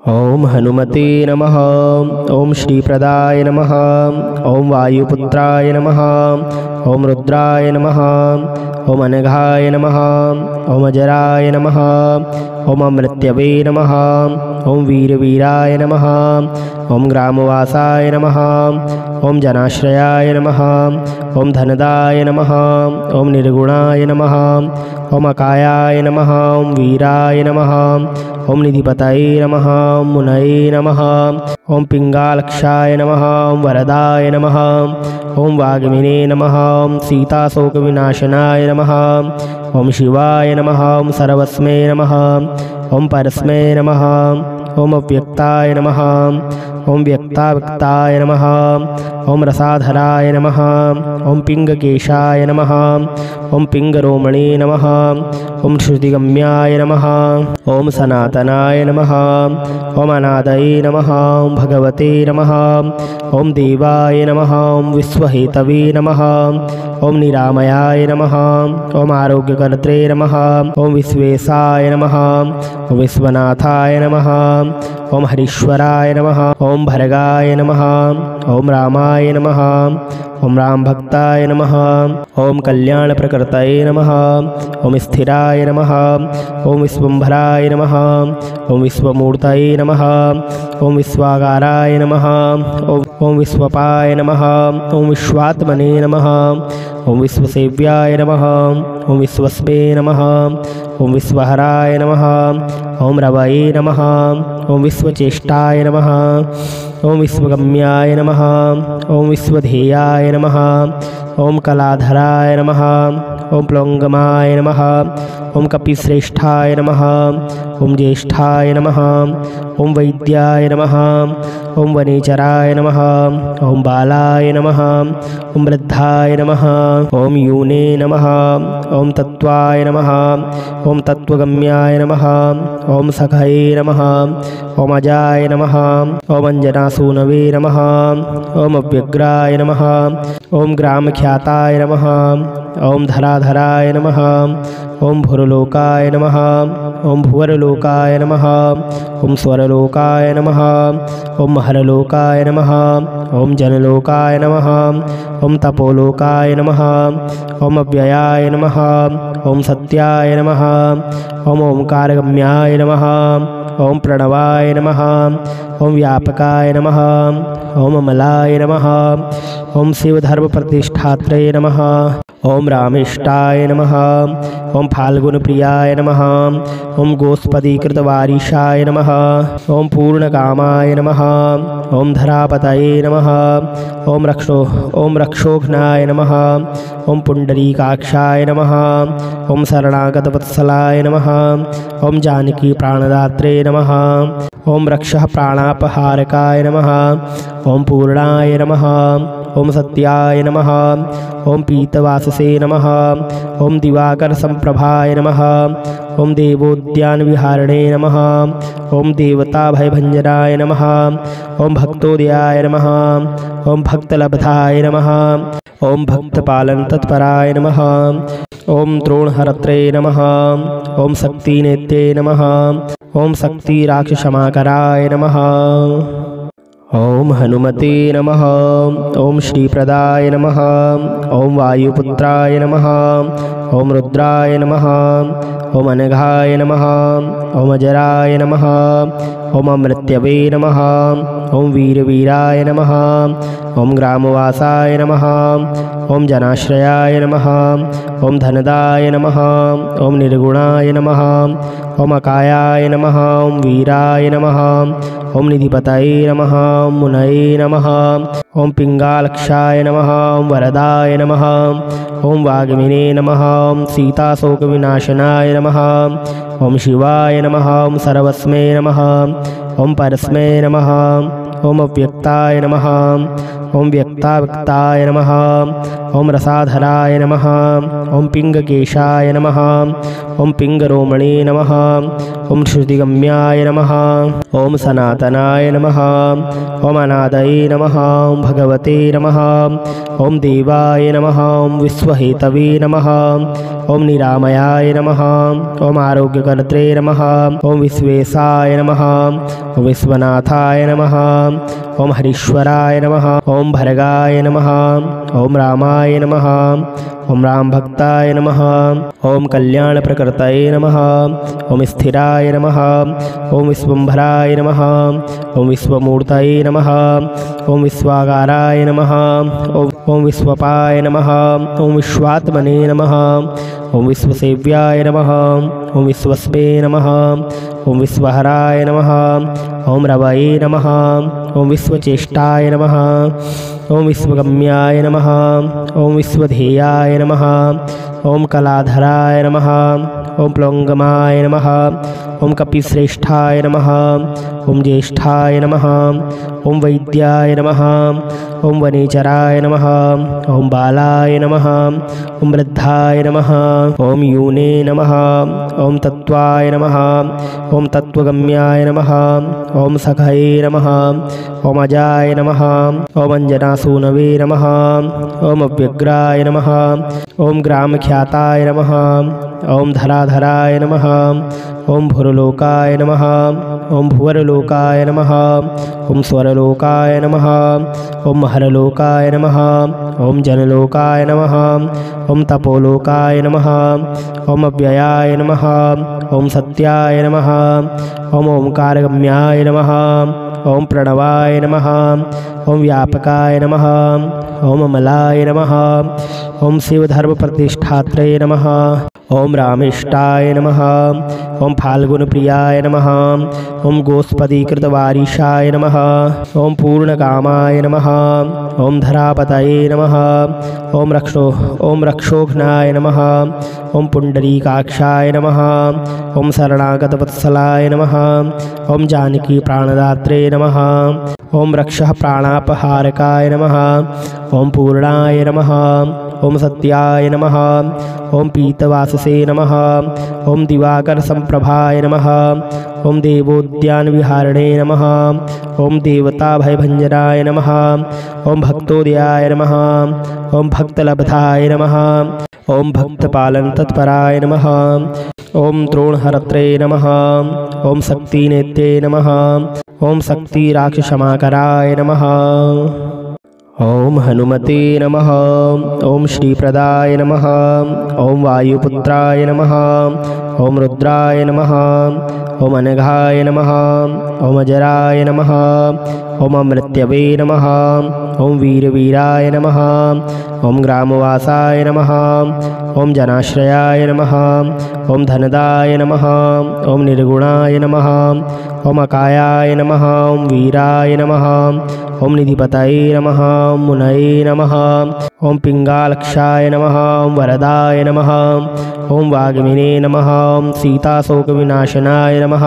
ओम हनुमते नमः। ओम श्रीप्रदाय नमः। ओम वायुपुत्राय नमः। ओम रुद्राय नमः। ओम अनघाय नमः। ओम अजराय नमः। ओम अमृत्यवे नमः। ओम वीरवीराय नमः। ओम ग्रामवासाय नमः। ओम जनाश्रयाय नमः। ओम धनदाय नमः। ओम निर्गुणाय नमः। ओम अकायाय नमः। ओम वीराय नमः। ओम निधिपतये नमः। ओम मुनये नमः। ओम पिंगालक्षाय नमः। ओम वरदाय नमः। ओम वाग्मिने नमः। ओम सीताशोकविनाशनाय नमः। ओम शिवाय नमः। ओम सर्वस्मै नमः। ओम परस्मै नमः। ओम अव्यक्ताय नमः। ओम व्यक्ताव्यक्ताय नमः। ओम रसाधराय नमः। ओम पिंगकेशाय नमः। ओम पिंगरोमणे नमः। ओम श्रुतिगम्याय नमः। ओम सनातनाय नमः। ओम अनादये नमः। ओम भगवते नमः। ओम देवाय नमः। ओम विश्वहेतवे नमः। ओम निरामयाय नमः। ओम आरोग्यकर्त्रे नमः। ओम विश्वेशाय नमः। ओम विश्वनाथाय नमः। ओम हरीश्वराय नमः। ओम भर्गाय नमः। ओम रामाय नमः। ओम रामभक्ताय नमः। ओम कल्याणप्रकृतये नमः। ओम स्थिराय नमः। ओम विश्वम्भराय नमः। ओम विश्वमूर्तये नमः। ओम विश्वाकाराय नमः। ओम विश्वपाय नमः। ओम विश्वात्मने नमः। ओम विश्वसेव्याय नमः। ओम विश्वस्मे नमः। ओम विश्वहराय नमः। ओम रवये नमः। ओम विश्वचेष्टाय नमः। ओम विश्वगम्याय नमः। ओम विश्वधेयाय नमः। ओम कलाधराय नमः। ओम प्लवंगमाय नमः। ओम कपिश्रेष्ठाय नमः। ओम ज्येष्ठाय नमः। ओम वैद्याय नमः। ओम वनेचराय नमः। ओम बालाय नमः। ओम वृद्धाय नमः। ओम यूने नमः। ओम तत्वाय नमः। ओम तत्वगम्याय नमः। ओम सखये नमः। ओम अजाय नमः। ओम अंजनासूनवे नमः। ओम अव्यग्राय नमः। ओम ग्रामख्याताय नमः। ओम धराधराय नमः। ओम भुरलोकाय नमः। ओम भुवरलोकाय नमः। ओम स्वरलोकाय नमः। ओम महरलोकाय नमः। ओम जनलोकाय नमः। ओम तपोलोकाय नमः। ओम अव्ययाय नमः। ओम सत्याय नमः। ओम ओंकारगम्याय नमः। ओम प्रणवाय नमः। ओम व्यापकाय नमः। ओम अमलाय नमः। ओम शिवधर्मप्रतिष्ठात्रे नमः। ओम रामेष्टाय नमः। ओम फाल्गुनप्रियाय नमः। ओम गोस्पदीकृतवारिशाय नमः। ओम पूर्णकामाय नमः। ओम धरापतये नमः। ओम रक्षोघ्नाय नमः। ओम पुंडरीकाक्षाय नमः। ओम शरणागतवत्सलाय नमः। ओम जानकी प्राणदात्रे नमः। ओम रक्षः प्राणापहारकाय नमः। ओम पूर्णाय नमः। ओम सत्याय नमः। ओम पीतवाससे नमः। ओम दिवाकर संप्रभाय नमः। ओम देवोद्यानविहारिणे नमः। ओम देवताभयभञ्जनाय नमः। ओम भक्तोदयाय नमः। ओम भक्तलब्धाय नमः। ओम भक्तपालनतत्पराय नमः। ओम द्रोणहरत्रे नमः। ओम शक्तिनेत्रे नमः। ओम शक्तिराक्षसमाकराय नमः। ओम हनुमते नमः। ओम श्रीप्रदाय नमः। ओम वायुपुत्राय नमः। ओम रुद्राय नमः। ओम अनघाय नमः। ओम अजराय नमः। ओम अमृत्यवे नमः। ओम वीरवीराय नमः। ओम ग्रामवासाय नमः। ओम जनाश्रयाय नमः। ओम धनदाय नमः। ओम निर्गुणाय नमः। ओम अकायाय नमः। ओम वीराय नमः। ओम निधिपतये नमः। ओम मुनये नमः। ओम पिंगालक्षाय नमः। ओम वरदाय नमः। ओम वाग्मिने नमः। ओम सीताशोकविनाशनाय नमः। ओम शिवाय नमः। ओम सर्वस्मै नमः। ओम परस्मै नमः। ओम अव्यक्ताय नमः। ॐ व्यक्ताव्यक्ताय नमः। ॐ रसाधराय नमः। ॐ पिङ्गकेशाय नमः। ॐ पिङ्गरोमणे नमः। ॐ श्रुतिगम्याय नमः। ॐ सनातनाय नमः। ॐ अनादये नमः। ॐ भगवते नमः। ॐ देवाय नमः। ॐ विश्वहेतवे नमः। ॐ निरामयाय नमः। ॐ आरोग्यकर्त्रे नमः। ॐ विश्वेशाय नमः। ॐ विश्वनाथाय नमः। ॐ हरीश्वराय नमः। ॐ भर्गाय नमः। ॐ रामाय नमः। ॐ रामभक्ताय नमः। ॐ कल्याणप्रकृतये नमः। ॐ स्थिराय नमः। ॐ विश्वम्भराय नमः। ॐ विश्वमूर्तये नमः। ॐ विश्वाकाराय नमः। ॐ विश्वपाय नमः। ॐ विश्वात्मने नमः। ॐ विश्वसेव्याय नमः। ॐ विश्वस्मे नमः। ॐ विश्वहराय नमः। ॐ रवये नमः। ॐ विश्वचेष्टाय नमः। ॐ विश्वगम्याय नमः। ॐ विश्वधेयाय नमः। ॐ कलाधराय नमः। ॐ प्लवङ्गमाय नमः। ॐ कपिश्रेष्ठाय नमः। ॐ ज्येष्ठाय नमः। ॐ वैद्याय नमः। ॐ वनेचराय नमः। ॐ बालाय नमः। ॐ वृद्धाय नमः। ॐ यूने नमः। ॐ तत्त्वाय नमः। ॐ तत्त्वगम्याय नमः। ॐ सखये नमः। ॐ अजाय नमः। ॐ अञ्जनासूनवे नमः। ॐ अव्यग्राय नमः। ॐ ग्रामख्याताय नमः। ॐ धराधराय नमः। ॐ भुरलोकाय नमः। ॐ भुवरलोकाय नमः। ॐ स्वरलोकाय नमः। ॐ महरलोकाय नमः। ॐ जनलोकाय नमः। ॐ तपोलोकाय नमः। ॐ अव्ययाय नमः। ॐ सत्याय नमः। ॐ ओंकारगम्याय नमः। ॐ प्रणवाय नमः। ॐ व्यापकाय नमः। ॐ अमलाय नमः। ॐ शिवधर्मप्रतिष्ठात्रे नमः। ॐ रामेष्टाय नमः। ॐ फाल्गुनप्रियाय नमः। ॐ गोस्पदीकृतवारिशाय नमः। ॐ पूर्णकामाय नमः। ॐ धरापतये नमः। ॐ रक्षोघ्नाय नमः। ॐ पुण्डरीकाक्षाय नमः। ॐ शरणागतवत्सलाय नमः। ॐ जानकी प्राणदात्रे नमः। ॐ रक्षः प्राणापहारकाय नमः। ॐ पूर्णाय नमः। ॐ सत्याय नमः। ॐ पीतवाससे नमः। ॐ दिवाकरसम्प्रभाय नमः। ॐ देवोद्यानविहारिणे नमः। ॐ देवताभयभञ्जनाय नमः। ॐ भक्तोदयाय नमः। ॐ भक्तलब्धाय नमः। ॐ भक्तपालनतत्पराय नमः। ॐ द्रोणहरत्रे नमः। ॐ शक्तिनेत्रे नमः। ॐ शक्तिराक्षसमाकराय नमः। ॐ हनुमते नमः। ॐ श्रीप्रदाय नमः। ॐ वायुपुत्राय नमः। ॐ रुद्राय नमः। ॐ अनघाय नमः। ॐ अजराय नमः। ॐ अमृत्यवे नमः। ॐ वीरवीराय नमः। ॐ ग्रामवासाय नमः। ॐ जनाश्रयाय नमः। ॐ धनदाय नमः। ॐ निर्गुणाय नमः। ॐ अकायाय नमः। ॐ वीराय नमः। ॐ निधिपतये नमः। ॐ मुनये नमः। ॐ पिङ्गालक्षाय नमः। ॐ वरदाय नमः। ॐ वाग्मिने नमः। ॐ सीताशोकविनाशनाय नमः।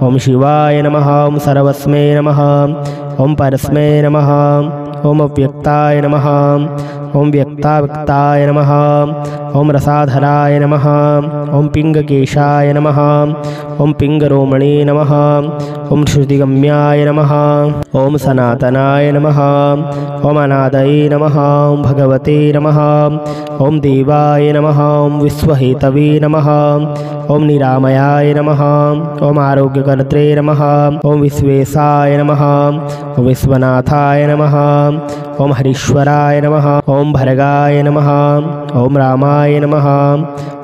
ॐ शिवाय नमः। ॐ सर्वस्मै नमः। ॐ परस्मै नमः। ॐ अव्यक्ताय नमः। ॐ व्यक्ताव्यक्ताय नमः। ॐ रसाधराय नमः। ॐ पिङ्गकेशाय नमः। ॐ पिङ्गरोमणे नमः। ॐ श्रुतिगम्याय नमः। ॐ सनातनाय नमः। ॐ अनादये नमः। ॐ भगवते नमः। ॐ देवाय नमः। ॐ विश्वहेतवे नमः। ॐ निरामयाय नमः। ॐ आरोग्यकर्त्रे नमः। ॐ विश्वेशाय नमः। ॐ विश्वनाथाय नमः। ॐ हरीश्वराय नमः। ॐ भर्गाय नमः। ॐ रामाय नमः।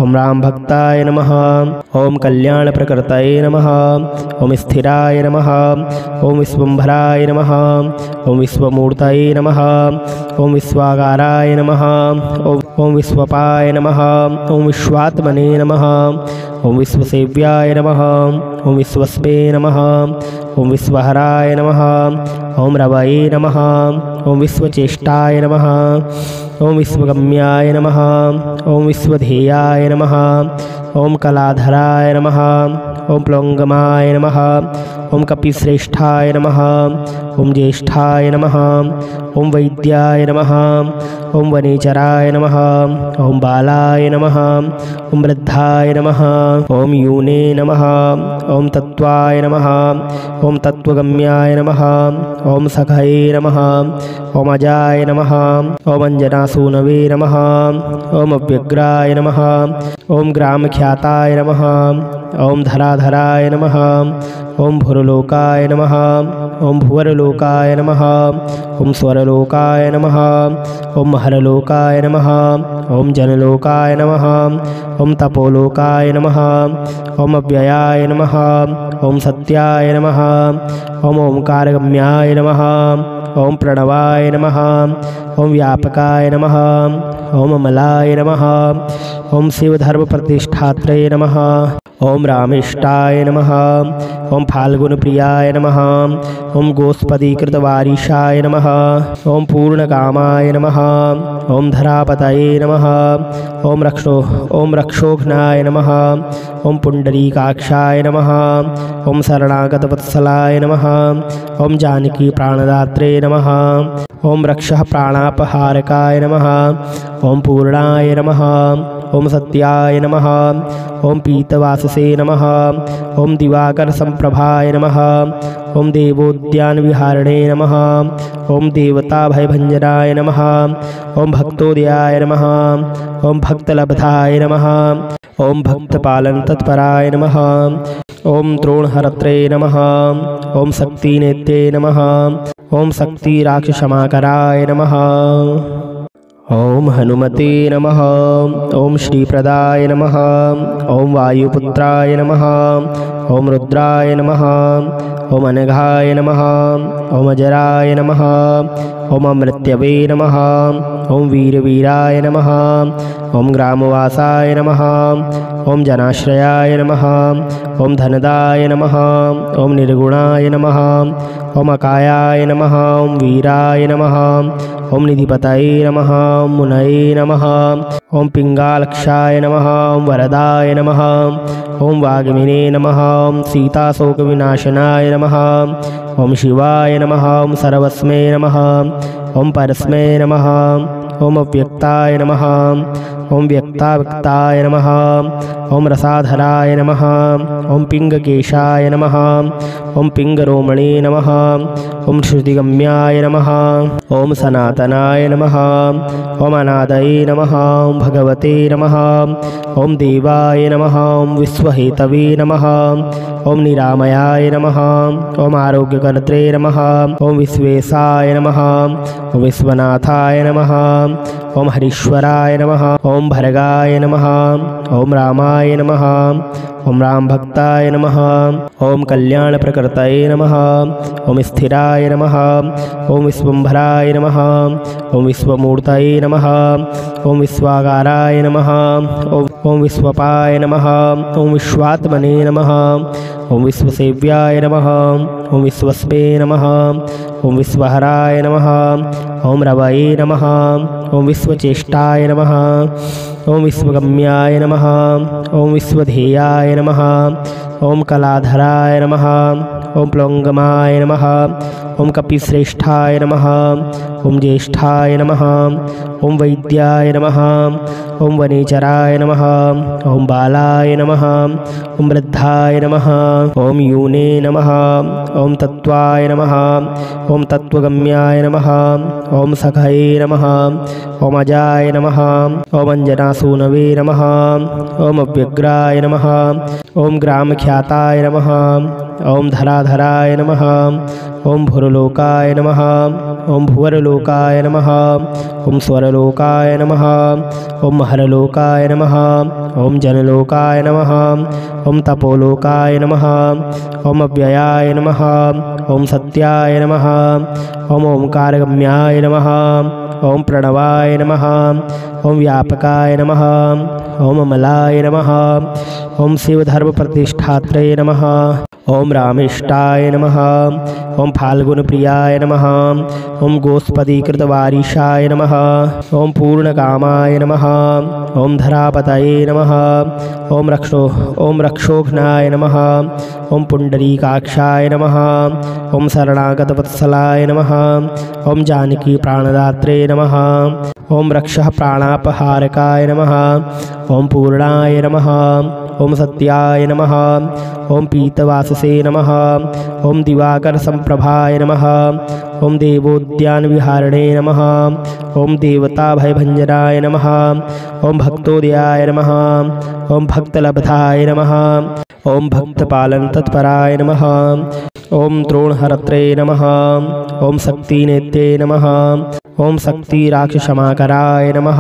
ॐ रामभक्ताय नमः। ॐ कल्याणप्रकृतये नमः। ॐ स्थिराय नमः। ॐ विश्वम्भराय नमः। ॐ विश्वमूर्तये नमः। ॐ विश्वाकाराय नमः। ॐ विश्वपाय नमः। ॐ विश्वात्मने नमः। ॐ विश्वसेव्याय नमः। ॐ विश्वस्मे नमः। ॐ विश्वहराय नमः। ॐ रवये नमः। ॐ विश्वचेष्टाय नमः। ॐ विश्वगम्याय नमः। ॐ विश्वधेयाय नमः। ॐ कलाधराय नमः। ओम प्लौंगमाय नमः। ओम कपिश्रेष्ठाय नमः। ओम ज्येष्ठाय नमः। ओम वैद्याय नमः। ओम वनेचराय नमः। ओम बालाय नमः। ओम वृद्धाय नमः। ओम यूने नमः। ओम तत्वाय नमः। ओम तत्वगम्याय नमः। ओम सखये नमः। ओम अजाय नमः। ओम अंजनासूनवे नमः। ओम अव्यग्राय नमः। ओम ग्रामख्याताय नमः। ओम धराधराय नमः। ओम भुरलोकाय नमः। ओम भुवरलोकाय नमः। ओम स्वरलोकाय नमः। ओम हरलोकाय नमः। ओम जनलोकाय नमः। ओम तपोलोकाय नमः। ओम अव्ययाय नमः। ओम सत्याय नमः। ओम ओंकारगम्याय नमः। ओम प्रणवाय नमः। ओम व्यापकाय नमः। ओम अमलाय नमः। ओम शिवधर्मप्रतिष्ठात्रे नमः। ओम रामेष्टाय नमः। ओम फाल्गुनप्रियाय नमः। ओम गोस्पदीकृतवारिशाय नमः। ओम पूर्णकामाय नमः। ओम धरापतये नमः। ओम रक्षोघ्नाय नमः। ओम पुंडरीकाक्षाय नमः। ओम शरणागतवत्सलाय नमः। ओम जानकी प्राणदात्रे नमः। ओम रक्षः प्राणापहारकाय नमः। ओम पूर्णाय नमः। ओम सत्याय नमः। ओम पीतवाससे नमः। ओम दिवाकरसंप्रभाय नमः। ओम देवोद्यानविहारिणे नमः। ओम देवताभयभञ्जनाय नमः। ओम भक्तोदयाय नमः। ओम भक्तलब्धाय नमः। ओम भक्तपालनतत्पराय नमः। ओम द्रोणहरत्रे नमः। ओम शक्तिनेत्रे नमः। ओम शक्तिराक्षसमाकराय नमः। ओम हनुमते नमः। ओम श्रीप्रदाय नमः। ओम वायुपुत्राय नमः। ओम रुद्राय नमः। ओम अनघाय नमः। ओम अजराय नमः। ओम अमृत्यवे नमः। ओम वीरवीराय नमः। ओम ग्रामवासाय नमः। ओम जनाश्रयाय नमः। ओम धनदाय नमः। ओम निर्गुणाय नमः। ओम अकायाय नमः। ओम वीराय नमः। ओम निधिपतये नमः। ओम मुनये नमः। ओम पिंगालक्षाय नमः। ओम वरदाय नमः। ओम वाग्मिने नमः। ओम सीताशोकविनाशनाय नमः। ओम शिवाय नमः। ओम सर्वस्मै नमः। ओम परस्मै नमः। ओम अव्यक्ताय नमः। ओम व्यक्ताव्यक्ताय नमः। ओम रसाधराय नमः। ओम पिंगकेशाय नमः। ओम पिंगरोमणे नमः। ओम श्रुतिगम्याय नमः। ओम सनातनाय नमः। ओम अनादये नमः। ओम भगवते नमः। ओम देवाय नमः। ओम विश्वहेतवे नमः। ओम निरामयाय नमः। ओम आरोग्यकर्त्रे नमः। ओम विश्वेशाय नमः। ओम विश्वनाथाय नमः। ओम हरीश्वराय नमः। ओम भर्गाय नमः। ओम रामाय नमः। ओम रामभक्ताय नमः। ओम कल्याणप्रकृतये नमः। ओम स्थिराय नमः। ओम विश्वम्भराय नमः। ओम विश्वमूर्तये नमः। ओम विश्वाकाराय नमः। ओम विश्वपाय नमः। ओम विश्वात्मने नमः। ओम विश्वसेव्याय नमः। ओम विश्वस्मे नमः। ओम विश्वहराय नमः। ओम रवये नमः। ओम विश्वचेष्टाय नमः। ओम विश्वगम्याय नमः। ओम विश्वधेयाय नमः। ओम कलाधराय नमः। ओम प्लौंगमाय नमः। ओम कपिश्रेष्ठाय नमः। ओम ज्येष्ठाय नमः। ओम वैद्याय नमः। ओम वनेचराय नमः। ओम बालाय नमः। ओम वृद्धाय नमः। ओम यूने नमः। ओम तत्वाय नमः। ओम तत्वगम्याय नमः। ओम सखये नमः। ओम अजाय नमः। ओम अंजनासूनवे नमः। ओम अव्यग्राय नमः। ओम ग्रामख्याताय नमः। ओम धराधराय नमः। ओम भुरलोकाय नमः। ओम भुवरलोकाय नमः। ओम स्वरलोकाय नमः। ओम हरलोकाय नमः। ओम जनलोकाय नमः। ओम तपोलोकाय नमः। ओम अव्ययाय नमः। ओम सत्याय नमः। ओम ओंकारगम्याय नमः। ओम प्रणवाय नमः। ओम व्यापकाय नमः। ओम अमलाय नमः। ओम शिवधर्मप्रतिष्ठात्रे नमः। ओम रामेष्टाय नमः। ओम फाल्गुनप्रियाय नमः। ओम गोस्पदीकृतवारिशाय नमः। ओम पूर्णकामाय नमः। ओम धरापतये नमः। ओम रक्षोघ्नाय नमः। ओम पुंडरीकाक्षाय नमः। ओम शरणागतवत्सलाय नमः। ओम जानकी प्राणदात्रे नमः। ओम रक्षः प्राणापहारकाय नमः। ओम पूर्णाय नमः। ओम सत्याय नमः। ओम पीतवाससे नमः। ओम दिवाकर संप्रभाय नमः। ओम देवोद्यान विहारिणे नमः। ओम देवता भयभंजनाय नमः। ओम भक्तोदयाय नमः। ओम भक्तलब्धाय नमः। ओम भक्तपालन तत्पराय नमः। ओम द्रोणहरत्रे नमः। ओम शक्तिनेत्ये नमः। ओम शक्ति राक्षसमाकराय नमः।